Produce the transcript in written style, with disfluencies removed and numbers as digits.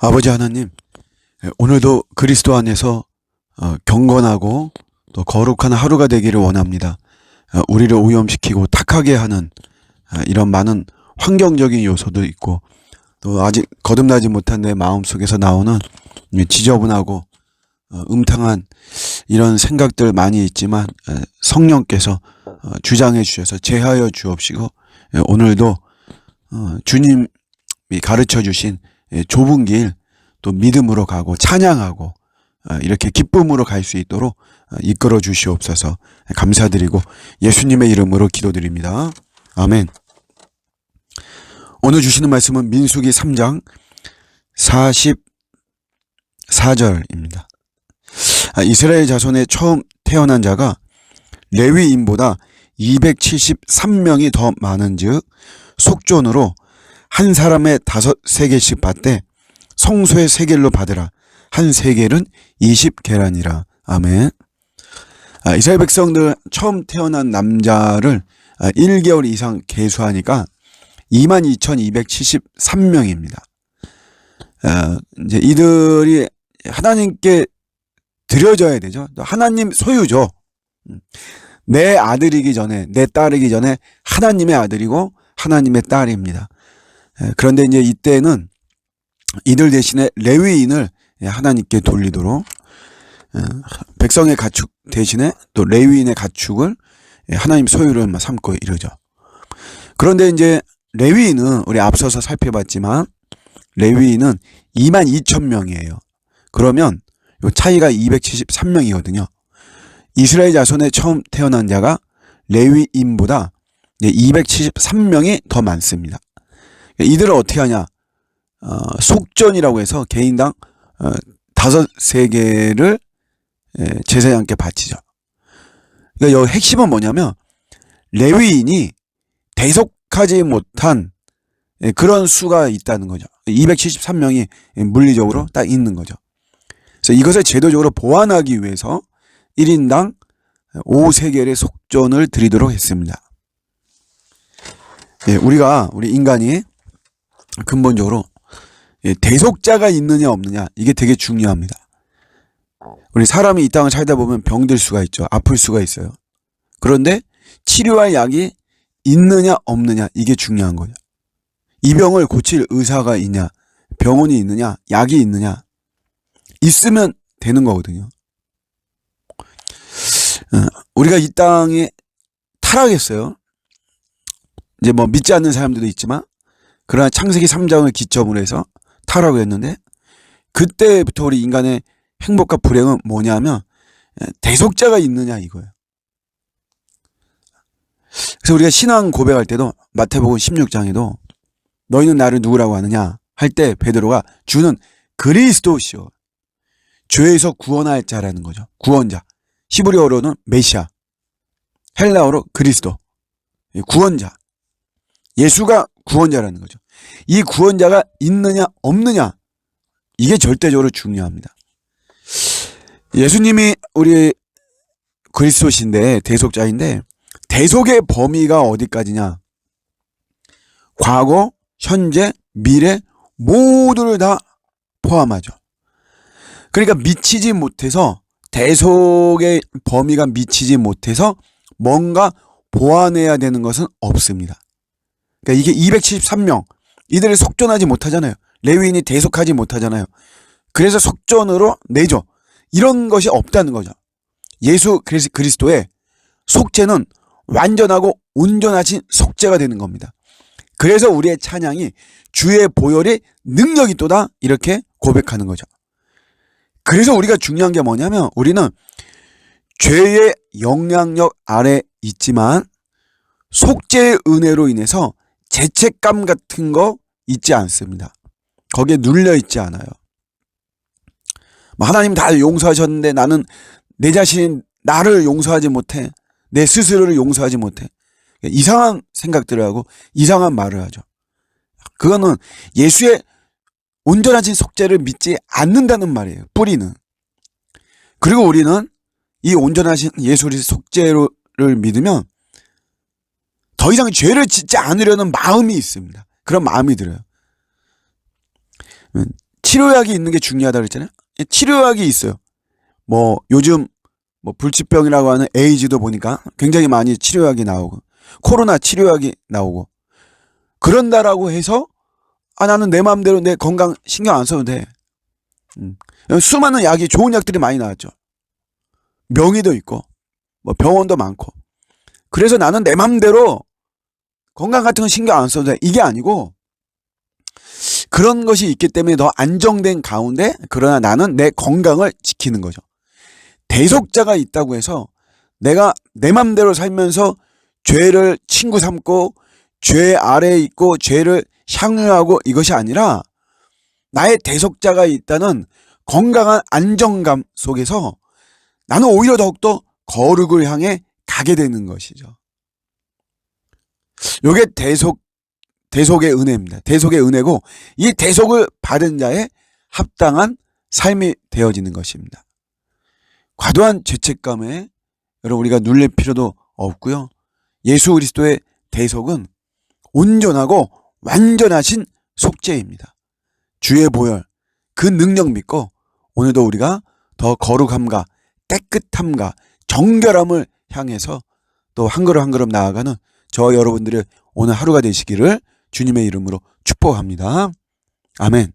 아버지 하나님, 오늘도 그리스도 안에서 경건하고 또 거룩한 하루가 되기를 원합니다. 우리를 오염시키고 탁하게 하는 이런 많은 환경적인 요소도 있고 또 아직 거듭나지 못한 내 마음속에서 나오는 지저분하고 음탕한 이런 생각들 많이 있지만 성령께서 주장해 주셔서 제하여 주옵시고 오늘도 주님이 가르쳐 주신 좁은 길 또 믿음으로 가고 찬양하고 이렇게 기쁨으로 갈 수 있도록 이끌어 주시옵소서. 감사드리고 예수님의 이름으로 기도드립니다. 아멘. 오늘 주시는 말씀은 민수기 3장 44절입니다. 이스라엘 자손의 처음 태어난 자가 레위인보다 273명이 더 많은즉 속존으로 한 사람의 5세겔씩 받되 성소의 세겔로 받으라. 한 세겔은 20계란이라. 아멘. 이스라엘 백성들 처음 태어난 남자를 1개월 이상 계수하니까 22,273명입니다. 이제 이들이 하나님께 드려져야 되죠. 하나님 소유죠. 내 아들이기 전에, 내 딸이기 전에 하나님의 아들이고 하나님의 딸입니다. 그런데 이제 이때는 이들 대신에 레위인을 하나님께 돌리도록 백성의 가축 대신에 또 레위인의 가축을 하나님 소유를 삼고 이러죠. 그런데 이제 레위인은 우리 앞서서 살펴봤지만 레위인은 22,000명이에요. 그러면 요 차이가 273명이거든요. 이스라엘 자손의 처음 태어난 자가 레위인보다 273명이 더 많습니다. 이들을 어떻게 하냐? 속전이라고 해서 개인당 5세겔을 제사장께 바치죠. 그러니까 여기 핵심은 뭐냐면 레위인이 대속하지 못한 그런 수가 있다는 거죠. 273명이 물리적으로 딱 있는 거죠. 그래서 이것을 제도적으로 보완하기 위해서 1인당 5세겔의 속전을 드리도록 했습니다. 우리 인간이 근본적으로 대속자가 있느냐 없느냐 이게 되게 중요합니다. 우리 사람이 이 땅을 살다 보면 병들 수가 있죠. 아플 수가 있어요. 그런데 치료할 약이 있느냐 없느냐 이게 중요한 거죠. 이 병을 고칠 의사가 있냐, 병원이 있느냐, 약이 있느냐 있으면 되는 거거든요. 우리가 이 땅에 타락했어요. 이제 뭐 믿지 않는 사람들도 있지만 그러나 창세기 3장을 기점으로 해서 타락을 했는데 그때부터 우리 인간의 행복과 불행은 뭐냐면 대속자가 있느냐 이거예요. 그래서 우리가 신앙 고백할 때도 마태복음 16장에도 너희는 나를 누구라고 하느냐 할 때 베드로가 주는 그리스도시요 죄에서 구원할 자라는 거죠. 구원자. 히브리어로는 메시아, 헬라어로 그리스도, 구원자. 예수가 구원자라는 거죠. 이 구원자가 있느냐 없느냐 이게 절대적으로 중요합니다. 예수님이 우리 그리스도신데 대속자인데 대속의 범위가 어디까지냐? 과거, 현재, 미래 모두를 다 포함하죠. 그러니까 미치지 못해서 대속의 범위가 미치지 못해서 뭔가 보완해야 되는 것은 없습니다. 그러니까 이게 273명 이들을 속전하지 못하잖아요. 레위인이 대속하지 못하잖아요. 그래서 속전으로 내죠. 이런 것이 없다는 거죠. 예수 그리스도의 속죄는 완전하고 온전하신 속죄가 되는 겁니다. 그래서 우리의 찬양이 주의 보혈의 능력이 또다 이렇게 고백하는 거죠. 그래서 우리가 중요한 게 뭐냐면 우리는 죄의 영향력 아래 있지만 속죄의 은혜로 인해서 죄책감 같은 거 있지 않습니다. 거기에 눌려 있지 않아요. 하나님 다 용서하셨는데 나는 내 자신 나를 용서하지 못해. 내 스스로를 용서하지 못해. 이상한 생각들을 하고 이상한 말을 하죠. 그거는 예수의 온전하신 속죄를 믿지 않는다는 말이에요. 뿌리는. 그리고 우리는 이 온전하신 예수의 속죄를 믿으면 더 이상 죄를 짓지 않으려는 마음이 있습니다. 그런 마음이 들어요. 치료약이 있는 게 중요하다 그랬잖아요. 치료약이 있어요. 뭐 요즘 뭐 불치병이라고 하는 에이즈도 보니까 굉장히 많이 치료약이 나오고 코로나 치료약이 나오고 그런다라고 해서 나는 내 마음대로 내 건강 신경 안 써도 돼. 수많은 약이 좋은 약들이 많이 나왔죠. 명의도 있고 뭐 병원도 많고. 그래서 나는 내 맘대로 건강 같은 건 신경 안 써도 돼. 이게 아니고 그런 것이 있기 때문에 더 안정된 가운데 그러나 나는 내 건강을 지키는 거죠. 대속자가 있다고 해서 내가 내 맘대로 살면서 죄를 친구 삼고 죄 아래에 있고 죄를 향유하고 이것이 아니라 나의 대속자가 있다는 건강한 안정감 속에서 나는 오히려 더욱더 거룩을 향해 가게 되는 것이죠. 이게 대속의 은혜입니다. 대속의 은혜고 이 대속을 받은 자의 합당한 삶이 되어지는 것입니다. 과도한 죄책감에 여러분 우리가 눌릴 필요도 없고요. 예수 그리스도의 대속은 온전하고 완전하신 속죄입니다. 주의 보혈 그 능력 믿고 오늘도 우리가 더 거룩함과 깨끗함과 정결함을 향해서 또 한 걸음 한 걸음 나아가는 저 여러분들의 오늘 하루가 되시기를 주님의 이름으로 축복합니다. 아멘.